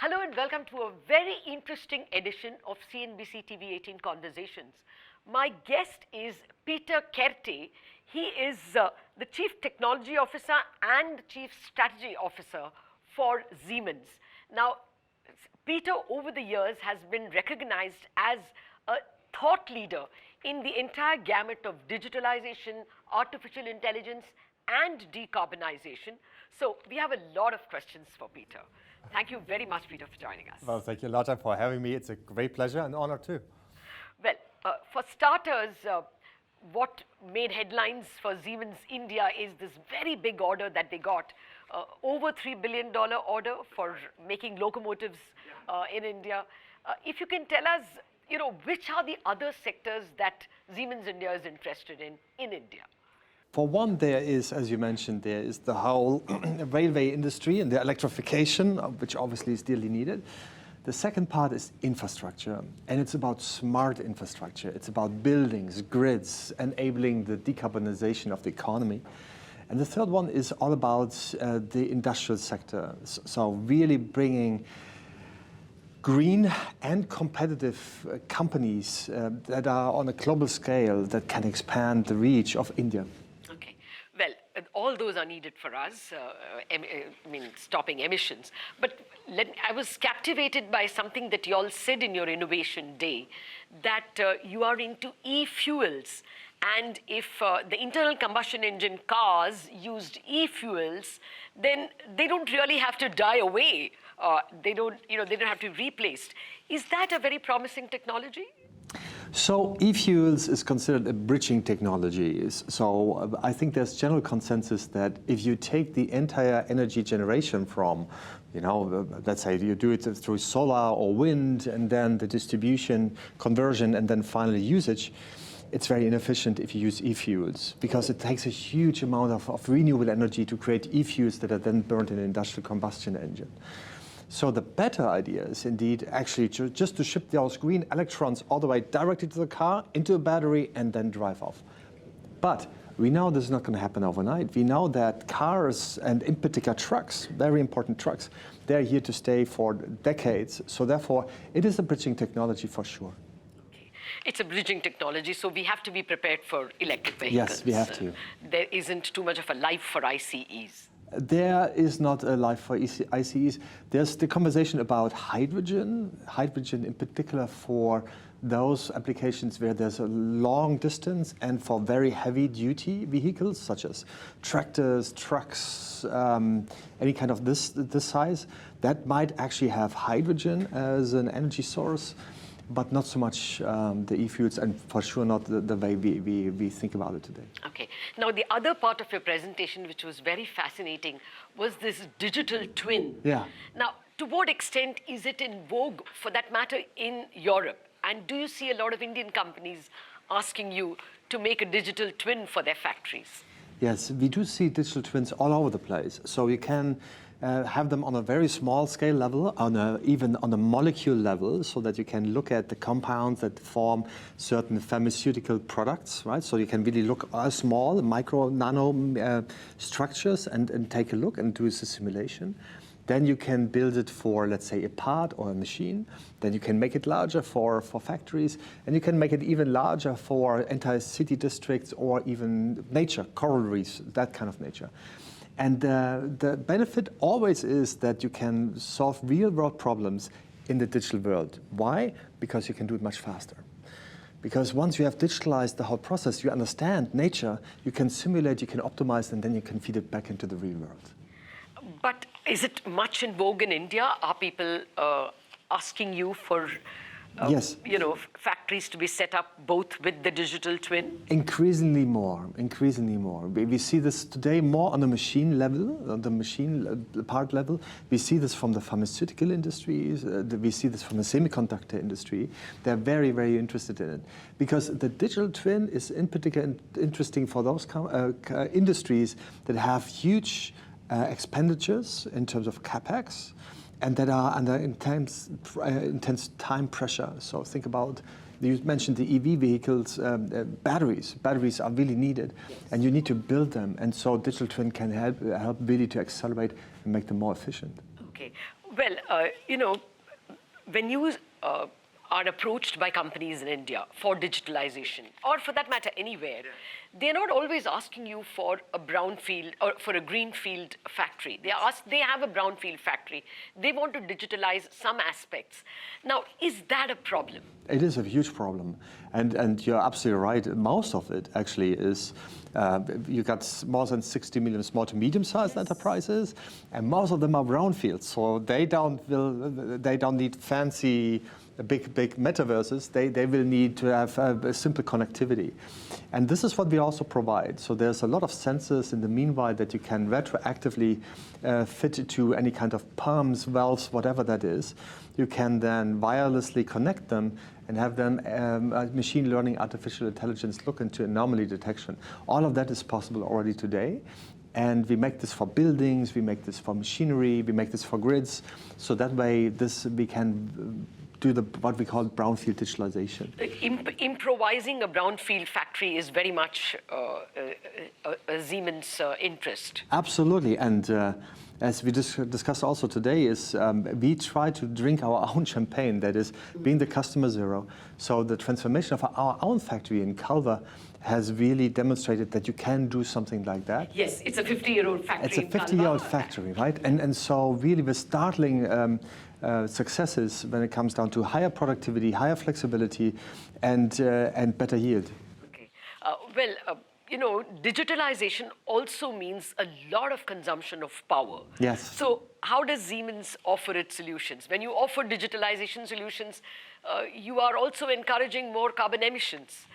Hello and welcome to a very interesting edition of CNBC-TV18 Conversations. My guest is Peter Koerte. He is the Chief Technology Officer and Chief Strategy Officer for Siemens. Now, Peter over the years has been recognized as a thought leader in the entire gamut of digitalization, artificial intelligence, and decarbonization. So we have a lot of questions for Peter. Thank you very much, Peter, for joining us. Well, thank you, Lotta, for having me. It's a great pleasure and honor, too. Well, for starters, what made headlines for Siemens India is this very big order that they got, over $3 billion order for making locomotives in India. If you can tell us, which are the other sectors that Siemens India is interested in India? For one, there is, as you mentioned, there is the whole railway industry and the electrification, which obviously is dearly needed. The second part is infrastructure, and it's about smart infrastructure. It's about buildings, grids, enabling the decarbonization of the economy. And the third one is all about the industrial sector. So really bringing green and competitive companies that are on a global scale that can expand the reach of India. Well, all those are needed for us, stopping emissions. But I was captivated by something that you all said in your Innovation Day, that you are into e-fuels. And if the internal combustion engine cars used e-fuels, then they don't really have to die away. They don't have to be replaced. Is that a very promising technology? So e-fuels is considered a bridging technology. So I think there's general consensus that if you take the entire energy generation from, let's say you do it through solar or wind, and then the distribution, conversion, and then finally usage, it's very inefficient if you use e-fuels, because it takes a huge amount of renewable energy to create e-fuels that are then burned in an industrial combustion engine. So the better idea is indeed actually just to ship those green electrons all the way directly to the car, into a battery, and then drive off. But we know this is not going to happen overnight. We know that cars, and in particular trucks, very important trucks, they're here to stay for decades. So therefore, it is a bridging technology for sure. Okay. It's a bridging technology, so we have to be prepared for electric vehicles. Yes, we have to. There isn't too much of a life for ICEs. There is not a life for ICEs. There's the conversation about hydrogen in particular for those applications where there's a long distance and for very heavy duty vehicles such as tractors, trucks, any kind of this size, that might actually have hydrogen as an energy source, but not so much the e-fuels, and for sure not the way we think about it today. Okay. Now, the other part of your presentation, which was very fascinating, was this digital twin. Yeah. Now, to what extent is it in vogue, for that matter, in Europe? And do you see a lot of Indian companies asking you to make a digital twin for their factories? Yes, we do see digital twins all over the place. So you can have them on a very small scale level, even on a molecule level, so that you can look at the compounds that form certain pharmaceutical products, right? So you can really look at small, micro, nano structures and take a look and do a simulation. Then you can build it for, let's say, a part or a machine. Then you can make it larger for factories, and you can make it even larger for entire city districts or even nature, coral reefs, that kind of nature. And the benefit always is that you can solve real-world problems in the digital world. Why? Because you can do it much faster. Because once you have digitalized the whole process, you understand nature, you can simulate, you can optimize, and then you can feed it back into the real world. But is it much in vogue in India? Are people asking you for yes, factories to be set up both with the digital twin? Increasingly more. We see this today more on the machine level, on the machine part level. We see this from the pharmaceutical industries. We see this from the semiconductor industry. They're very, very interested in it. Because the digital twin is in particular interesting for those industries that have huge expenditures in terms of capex, and that are under intense time pressure. So think about, you mentioned the EV vehicles, batteries. Batteries are really needed, yes, and you need to build them. And so digital twin can help really to accelerate and make them more efficient. Okay. Well, when you are approached by companies in India for digitalization, or for that matter, anywhere, they're not always asking you for a brownfield or for a greenfield factory. They have a brownfield factory. They want to digitalize some aspects. Now, is that a problem? It is a huge problem, and you're absolutely right. Most of it actually is, you got more than 60 million small to medium-sized enterprises, and most of them are brownfields. So they don't need fancy big metaverses. They will need to have a simple connectivity, and this is what we also provide. So there's a lot of sensors in the meanwhile that you can retroactively fit to any kind of pumps, valves, whatever that is. You can then wirelessly connect them and have them machine learning, artificial intelligence look into anomaly detection. All of that is possible already today. And we make this for buildings, we make this for machinery, we make this for grids. So that way we can do what we call brownfield digitalization. Improvising a brownfield factory is very much a Siemens interest. Absolutely, and as we discussed also today, is we try to drink our own champagne, that is, being the customer zero. So the transformation of our own factory in Calver has really demonstrated that you can do something like that. Yes, it's a 50-year-old factory. It's a 50-year-old factory, right? And so really with startling successes when it comes down to higher productivity, higher flexibility, and better yield. Okay. Digitalization also means a lot of consumption of power. Yes. So how does Siemens offer its solutions? When you offer digitalization solutions, you are also encouraging more carbon emissions.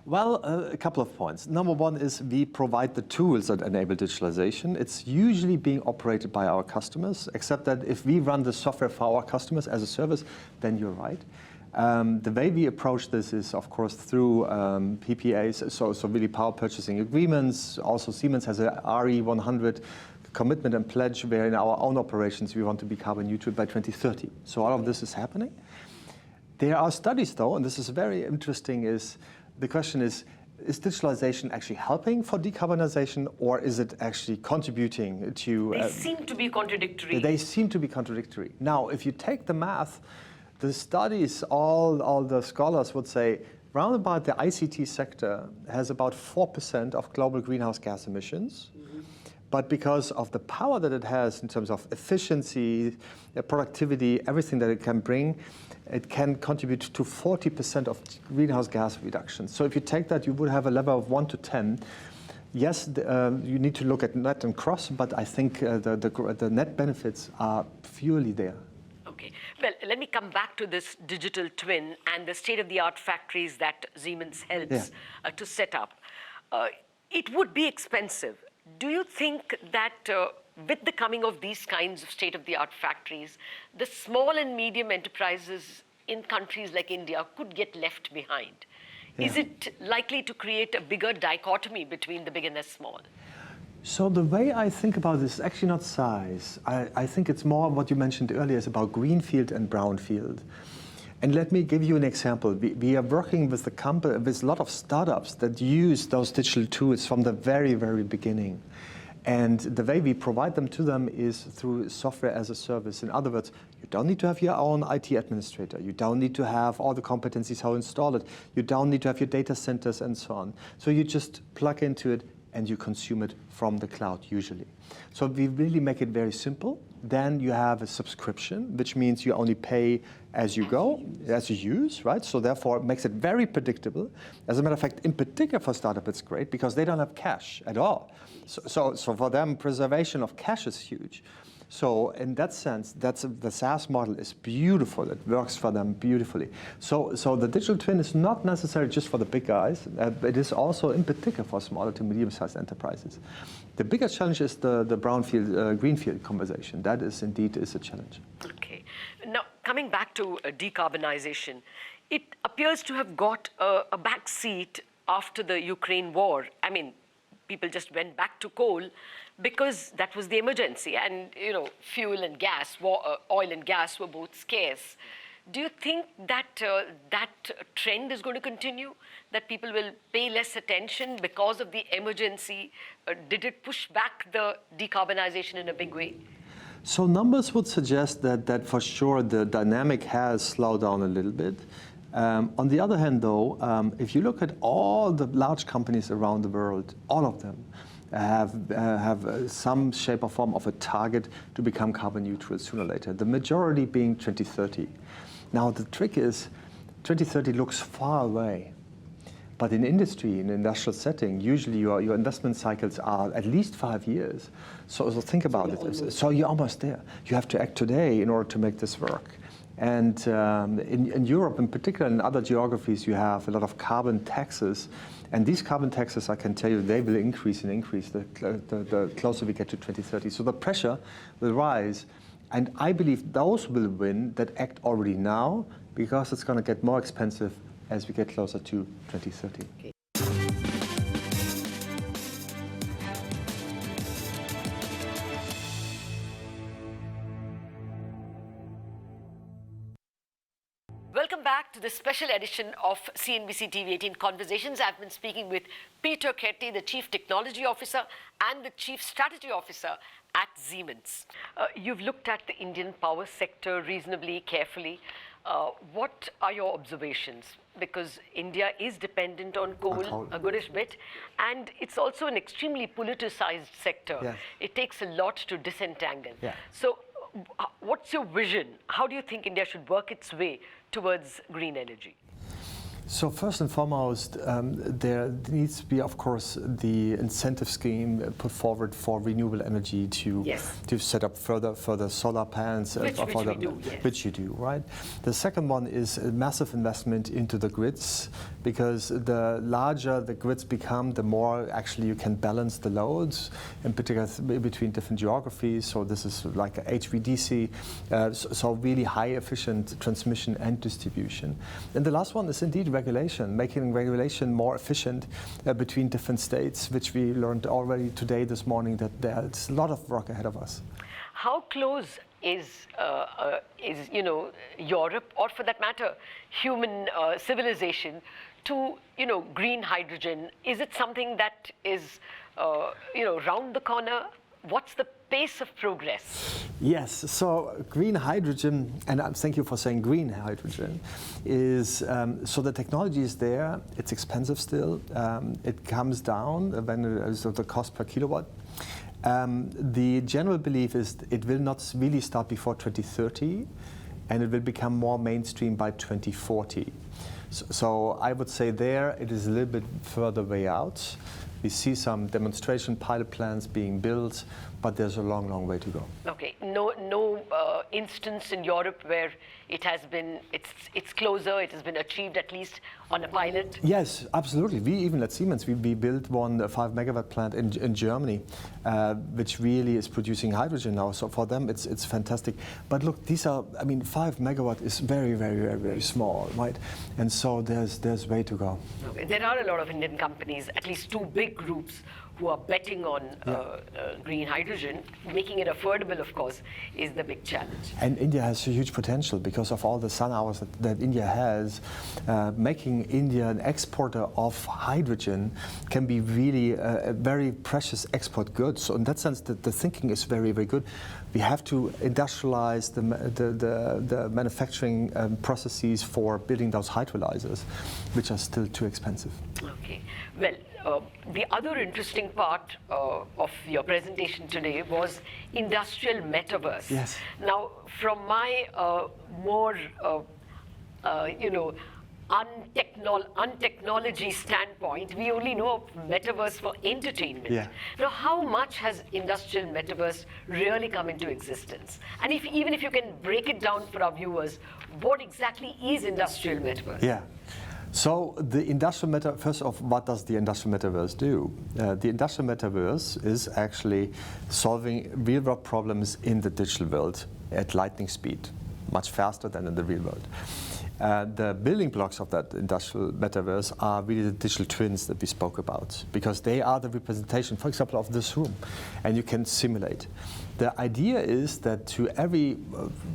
Well, a couple of points. Number one is we provide the tools that enable digitalization. It's usually being operated by our customers, except that if we run the software for our customers as a service, then you're right. The way we approach this is, of course, through PPAs, so really power purchasing agreements. Also, Siemens has a RE100 commitment and pledge where in our own operations we want to be carbon neutral by 2030. So all of this is happening. There are studies, though, and this is very interesting, the question is digitalization actually helping for decarbonization, or is it actually contributing to... They seem to be contradictory. They seem to be contradictory. Now, if you take the math, the studies, all the scholars would say, round about the ICT sector has about 4% of global greenhouse gas emissions. Mm-hmm. But because of the power that it has in terms of efficiency, productivity, everything that it can bring, it can contribute to 40% of greenhouse gas reduction. So if you take that, you would have a level of 1 to 10. Yes, you need to look at net and cross, but I think the net benefits are purely there. Okay. Well, let me come back to this digital twin and the state-of-the-art factories that Siemens helps to set up. It would be expensive. Do you think that with the coming of these kinds of state-of-the-art factories, the small and medium enterprises in countries like India could get left behind? Yeah. Is it likely to create a bigger dichotomy between the big and the small? So the way I think about this is actually not size. I think it's more what you mentioned earlier, is about greenfield and brownfield. And let me give you an example. We are working with a lot of startups that use those digital tools from the very, very beginning. And the way we provide them to them is through software as a service. In other words, you don't need to have your own IT administrator. You don't need to have all the competencies how to install it. You don't need to have your data centers and so on. So you just plug into it and you consume it from the cloud usually. So we really make it very simple. Then you have a subscription, which means you only pay as you go, as you use, right? So therefore it makes it very predictable. As a matter of fact, in particular for startup, it's great because they don't have cash at all. So for them, preservation of cash is huge. So in that sense, the SaaS model is beautiful. It works for them beautifully. So the digital twin is not necessarily just for the big guys. It is also in particular for smaller to medium-sized enterprises. The biggest challenge is the brownfield, greenfield conversation. That is indeed a challenge. Okay. Now, coming back to decarbonization, it appears to have got a back seat after the Ukraine war. I mean, people just went back to coal because that was the emergency, and fuel and gas, oil and gas were both scarce. Do you think that that trend is going to continue? That people will pay less attention because of the emergency? Did it push back the decarbonization in a big way? So numbers would suggest that for sure the dynamic has slowed down a little bit. On the other hand, though, if you look at all the large companies around the world, all of them have some shape or form of a target to become carbon neutral sooner or later, the majority being 2030. Now, the trick is 2030 looks far away. But in industry, in an industrial setting, usually your investment cycles are at least 5 years. So think about it. So you're almost there. You have to act today in order to make this work. And in Europe, in particular, in other geographies, you have a lot of carbon taxes. And these carbon taxes, I can tell you, they will increase and increase the closer we get to 2030. So the pressure will rise. And I believe those will win that act already now, because it's going to get more expensive as we get closer to 2030. Okay. Welcome back to the special edition of CNBC-TV18 Conversations. I've been speaking with Peter Koerte, the Chief Technology Officer and the Chief Strategy Officer at Siemens. You've looked at the Indian power sector reasonably carefully. What are your observations? Because India is dependent on coal a goodish bit, and it's also an extremely politicized sector. Yes. It takes a lot to disentangle. Yeah. So what's your vision? How do you think India should work its way towards green energy? So first and foremost, there needs to be, of course, the incentive scheme put forward for renewable energy to set up further solar plants, which you do, right? The second one is a massive investment into the grids, because the larger the grids become, the more actually you can balance the loads, in particular between different geographies. So this is like a HVDC, so really high efficient transmission and distribution. And the last one is indeed regulation, making regulation more efficient between different states, which we learned already today, this morning, that there's a lot of work ahead of us. How close is Europe, or for that matter, human civilization, to green hydrogen? Is it something that is round the corner? What's the pace of progress? Yes, so green hydrogen, and thank you for saying green hydrogen, is, so the technology is there, it's expensive still, it comes down when the cost per kilowatt. The general belief is it will not really start before 2030, and it will become more mainstream by 2040. So I would say there it is a little bit further way out. We see some demonstration pilot plants being built, but there's a long, long way to go. Okay, no instance in Europe where it has been, it's closer, it has been achieved at least on a pilot? Yes, absolutely. We even at Siemens, we built a 5 megawatt plant in Germany, which really is producing hydrogen now. So for them, it's fantastic. But look, these are, 5 megawatt is very, very, very, very small, right? And so there's way to go. Okay. There are a lot of Indian companies, at least 2 big groups, who are betting on green hydrogen. Making it affordable, of course, is the big challenge. And India has a huge potential because of all the sun hours that India has. Making India an exporter of hydrogen can be really a very precious export good. So in that sense, the thinking is very, very good. We have to industrialize the manufacturing processes for building those hydrolyzers, which are still too expensive. Okay. Well, the other interesting part of your presentation today was industrial metaverse. Yes. Now, from my more, untechnology standpoint, we only know of metaverse for entertainment. Yeah. Now, how much has industrial metaverse really come into existence? And even if you can break it down for our viewers, what exactly is industrial metaverse? Yeah. So the industrial metaverse, first off, what does the industrial metaverse do? The industrial metaverse is actually solving real-world problems in the digital world at lightning speed, much faster than in the real world. The building blocks of that industrial metaverse are really the digital twins that we spoke about, because they are the representation, for example, of this room, and you can simulate. The idea is that to every,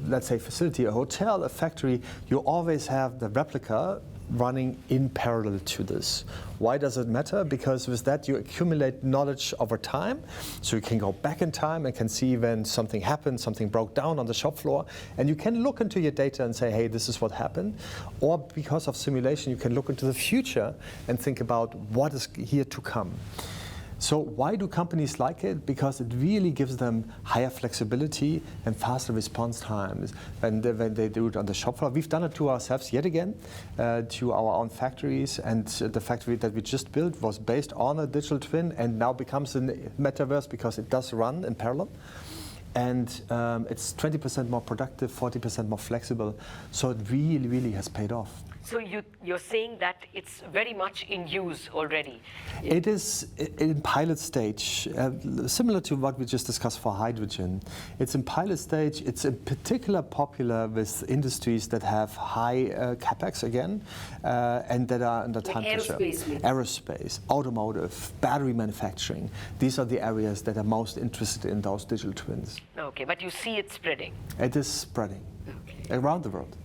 let's say, facility, a hotel, a factory, you always have the replica running in parallel to this. Why does it matter? Because with that you accumulate knowledge over time, so you can go back in time and can see when something happened, something broke down on the shop floor, and you can look into your data and say, hey, this is what happened. Or because of simulation, you can look into the future and think about what is here to come. So why do companies like it? Because it really gives them higher flexibility and faster response times when they do it on the shop floor. We've done it to ourselves yet again, to our own factories, and the factory that we just built was based on a digital twin and now becomes a metaverse because it does run in parallel. And it's 20% more productive, 40% more flexible. So it really, really has paid off. So you're saying that it's very much in use already? It is in pilot stage, similar to what we just discussed for hydrogen. It's in pilot stage. It's in particular popular with industries that have high capex again, and that are under time pressure. Aerospace, automotive, battery manufacturing. These are the areas that are most interested in those digital twins. Okay, but you see it spreading? It is spreading around the world.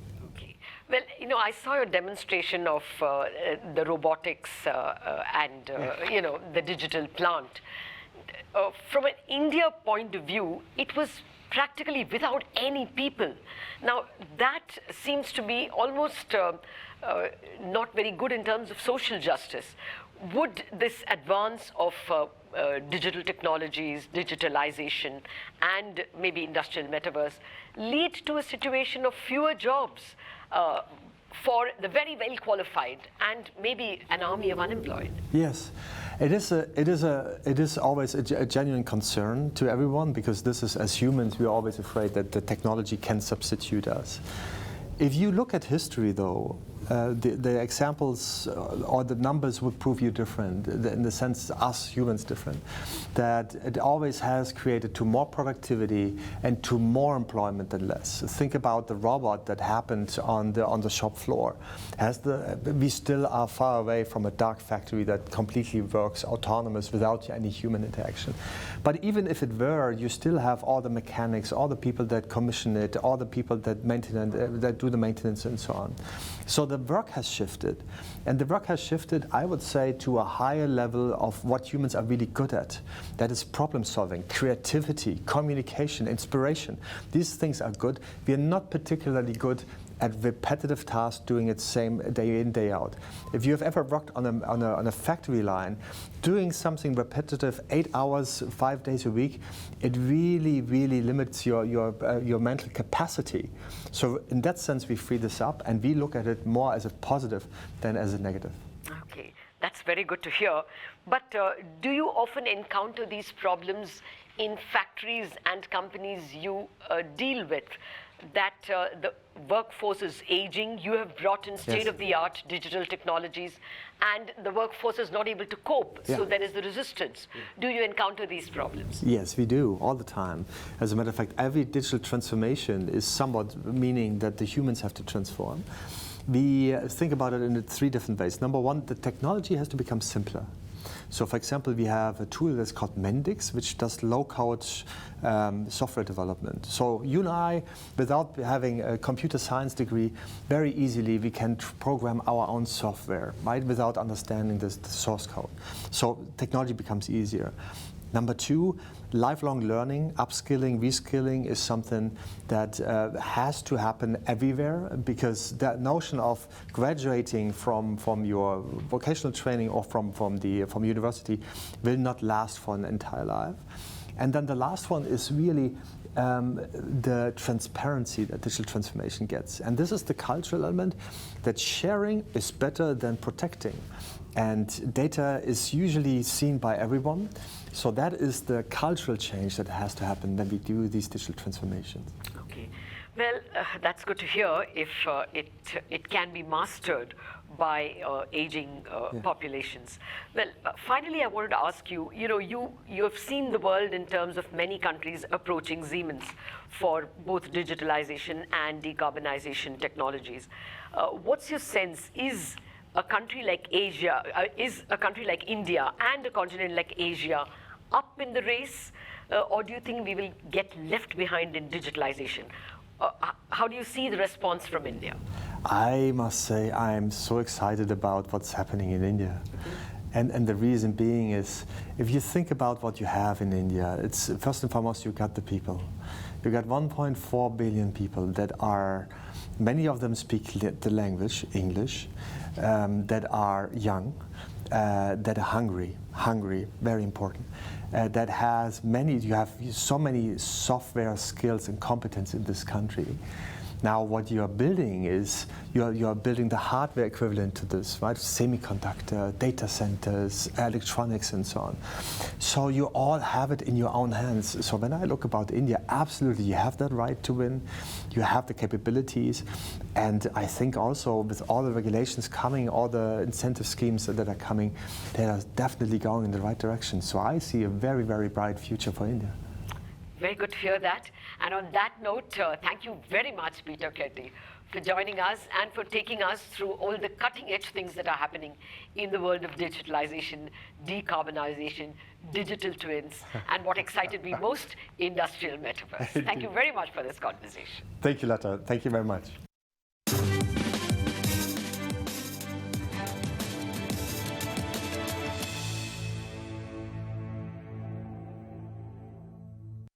Well, you know, I saw your demonstration of the robotics and, the digital plant. From an India point of view, it was practically without any people. Now, that seems to be almost not very good in terms of social justice. Would this advance of digital technologies, digitalization, and maybe industrial metaverse lead to a situation of fewer jobs for the very well qualified and maybe an army of unemployed? Yes, it is always a genuine concern to everyone, because this is, as humans, we're always afraid that the technology can substitute us. If you look at history, though, the examples or the numbers would prove you different, in the sense us humans different, that it always has created to more productivity and to more employment than less. Think about the robot that happened on the shop floor. We still are far away from a dark factory that completely works autonomous without any human interaction. But even if it were, you still have all the mechanics, all the people that commission it, all the people that do the maintenance and so on. So the work has shifted, and the work has shifted, I would say, to a higher level of what humans are really good at. That is problem solving, creativity, communication, inspiration. These things are good. We are not particularly good at repetitive tasks, doing it same day in, day out. If you have ever worked on a factory line, doing something repetitive 8 hours, 5 days a week, it really, really limits your mental capacity. So in that sense, we free this up, and we look at it more as a positive than as a negative. Okay, that's very good to hear. But do you often encounter these problems in factories and companies you deal with? That the workforce is aging, you have brought in state-of-the-art digital technologies, and the workforce is not able to cope, so there is the resistance. Do you encounter these problems? Yes, we do, all the time. As a matter of fact, every digital transformation is somewhat meaning that the humans have to transform. We think about it in 3 different ways. Number one, the technology has to become simpler. So, for example, we have a tool that's called Mendix, which does low-code software development. So you and I, without having a computer science degree, very easily we can program our own software, right, without understanding the source code. So technology becomes easier. Number 2, lifelong learning, upskilling, reskilling is something that has to happen everywhere, because that notion of graduating from your vocational training or from university will not last for an entire life. And then the last one is really the transparency that digital transformation gets. And this is the cultural element, that sharing is better than protecting. And data is usually seen by everyone. So that is the cultural change that has to happen when we do these digital transformations. Okay. Well, that's good to hear if it can be mastered by aging populations. Well, finally, I wanted to ask you, you have seen the world in terms of many countries approaching Siemens for both digitalization and decarbonization technologies. What's your sense? Is a country like India and a continent like Asia up in the race, or do you think we will get left behind in digitalization? How do you see the response from India? I must say I'm so excited about what's happening in India. And the reason being is, if you think about what you have in India, it's first and foremost, you got the people. You got 1.4 billion people that are, many of them speak the language, English, that are young, that are hungry, very important. That has many, you have so many software skills and competence in this country. Now what you are building is, you are building the hardware equivalent to this, right? Semiconductor, data centers, electronics and so on. So you all have it in your own hands. So when I look about India, absolutely you have that right to win, you have the capabilities, and I think also with all the regulations coming, all the incentive schemes that are coming, they are definitely going in the right direction. So I see a very, very bright future for India. Very good to hear that. And on that note, thank you very much, Peter Koerte, for joining us and for taking us through all the cutting-edge things that are happening in the world of digitalization, decarbonization, digital twins, and what excited me most, industrial metaverse. Thank you very much for this conversation. Thank you, Lata. Thank you very much.